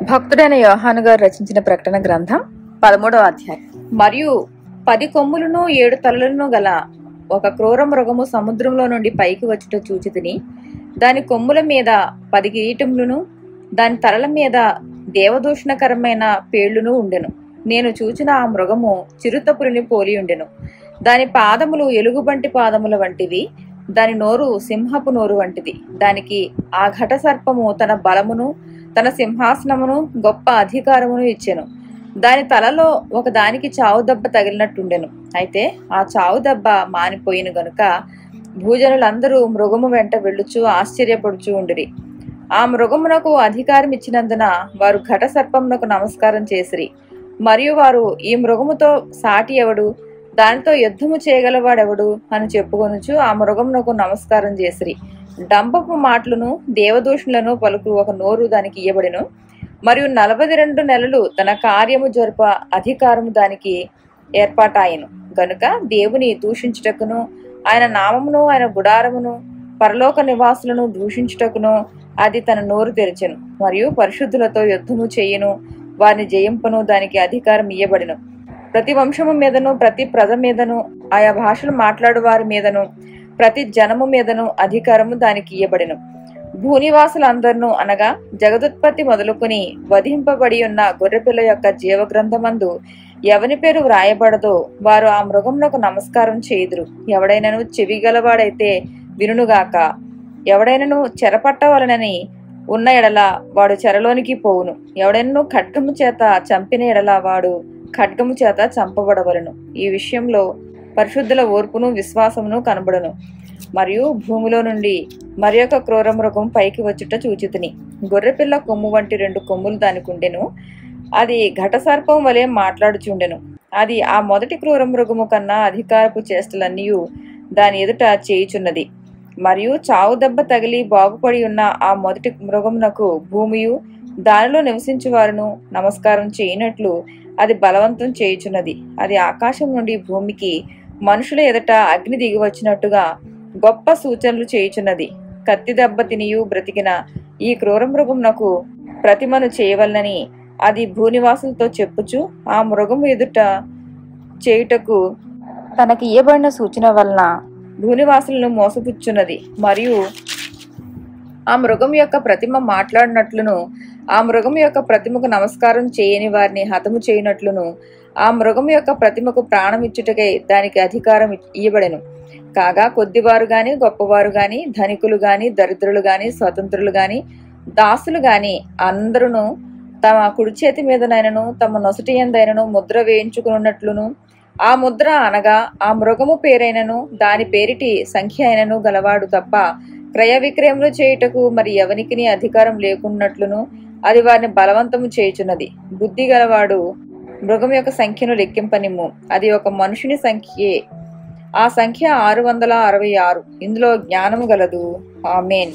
భక్తుడైన యోహాను గారు రచించిన ప్రకటన గ్రంథం 13వ అధ్యాయం. మరియు 10 కొమ్ములను 7 తలలను గల ఒక క్రూర మృగము సముద్రంలో నుండి పైకి వచ్చుట చూచితిని. దాని కొమ్ముల మీద 10 కిరీటములను, దాని తలల మీద దేవదూషణకరమైన పేళ్లును ఉండెను. నేను చూచిన ఆ మృగము చిరుతపులిని పోలి ఉండెను. దాని పాదములు ఎలుగుబంటి పాదముల వంటివి, దాని నోరు సింహపు నోరు వంటిది. దానికి ఆ ఘట సర్పము తన బలమును, తన సింహాసనమును, గొప్ప అధికారమును ఇచ్చెను. దాని తలలో ఒక దానికి చావు దెబ్బ తగిలినట్టుండెను. అయితే ఆ చావు దెబ్బ మానిపోయిన గనుక భూజనులందరూ మృగము వెంట వెళ్ళుచు ఆశ్చర్యపడుచు ఉండిరి. ఆ మృగమునకు అధికారం ఇచ్చినందున వారు ఘట సర్పమునకు నమస్కారం చేసిరి. మరియు వారు, ఈ మృగముతో సాటి ఎవడు, దానితో యుద్ధము చేయగలవాడెవడు అని చెప్పుకొనుచు ఆ మృగమునకు నమస్కారం చేసిరి. డంబపు మాటలను దేవదూషణలను పలుకు ఒక నోరు దానికి ఇయ్యబడెను. మరియు 42 నెలలు తన కార్యము జరుప అధికారము దానికి ఏర్పాటాయెను. గనుక దేవుని దూషించుటకును, ఆయన నామమును, ఆయన గుడారమును, పరలోక నివాసులను దూషించుటకును అది తన నోరు తెరిచెను. మరియు పరిశుద్ధులతో యుద్ధము చేయును, వారిని జయింపను దానికి అధికారం ఇయ్యబడెను. ప్రతి వంశము మీదను, ప్రతి ప్రజ మీదను, ఆయా భాషలు మాట్లాడు వారి మీదను, ప్రతి జనము మీదను అధికారము దానికి ఇయ్యబడెను. భూనివాసులందరినూ అనగా జగదుత్పత్తి మొదలుకొని వధింపబడి ఉన్న గొర్రెపిల్ల యొక్క జీవగ్రంథమందు ఎవని పేరు వ్రాయబడదో వారు ఆ మృగమునకు నమస్కారం చేయుదురు. ఎవడైనను చెవి గలవాడైతే వినుగాక. ఎవడైనను చెరపట్టవలనని ఉన్న ఎడల వాడు చెరలోనికి పోవును. ఎవడైనను ఖడ్గము చేత చంపిన ఎడల వాడు ఖడ్గము చేత చంపబడవలను. ఈ విషయంలో పరిశుద్ధుల ఓర్పును విశ్వాసమును కనబడును. మరియు భూమిలో నుండి మరి ఒక క్రూర మృగం పైకి వచ్చుట చూచితిని. గొర్రెపిల్ల కొమ్ము వంటి 2 కొమ్ములు దానికి ఉండెను. అది ఘట సర్పం వలె మాట్లాడుచుండెను. అది ఆ మొదటి క్రూర మృగము కన్నా అధికారపు చేష్టలన్నీ దాని ఎదుట చేయుచున్నది. మరియు చావు దెబ్బ తగిలి బాగుపడి ఉన్న ఆ మొదటి మృగమునకు భూమియు దానిలో నివసించు వారును నమస్కారం చేయనట్లు అది బలవంతం చేయుచున్నది. అది ఆకాశం నుండి భూమికి మనుషుల ఎదుట అగ్ని దిగి వచ్చినట్టుగా గొప్ప సూచనలు చేయుచున్నది. కత్తి దెబ్బ తినియు బ్రతికిన ఈ క్రూర మృగమునకు ప్రతిమను చేయవలనని అది భూనివాసులతో చెప్పుచు ఆ మృగము ఎదుట చేయుటకు తనకి ఇయ్యబడిన సూచన వలన భూనివాసులను మోసపుచ్చున్నది. మరియు ఆ మృగం యొక్క ప్రతిమ మాట్లాడినట్లును, ఆ మృగం యొక్క ప్రతిమకు నమస్కారం చేయని వారిని హతము చేయనట్లును, ఆ మృగం యొక్క ప్రతిమకు ప్రాణం ఇచ్చుటకై దానికి అధికారం ఇయ్యబడెను. కాగా కొద్దివారు గాని, గొప్పవారు గాని, ధనికులు గాని, దరిద్రులు గాని, స్వతంత్రులు గాని, దాసులు గాని అందరూ తమ కుడి చేతి మీదనైనను తమ నొసటి యందైనను ముద్ర వేయించుకున్నట్లును, ఆ ముద్ర అనగా ఆ మృగము పేరైనను దాని పేరిటి సంఖ్య అయినను గలవాడు తప్ప క్రయ విక్రయములు చేయుటకు మరి ఎవనికి అధికారం లేకున్నట్లును అది వారిని బలవంతము చేయుచున్నది. బుద్ధి గలవాడు మృగం యొక్క సంఖ్యను లెక్కింపనిమ్ము. అది ఒక మనుషుని సంఖ్యే. ఆ సంఖ్య 666. ఇందులో జ్ఞానము గలదు. ఆమేన్.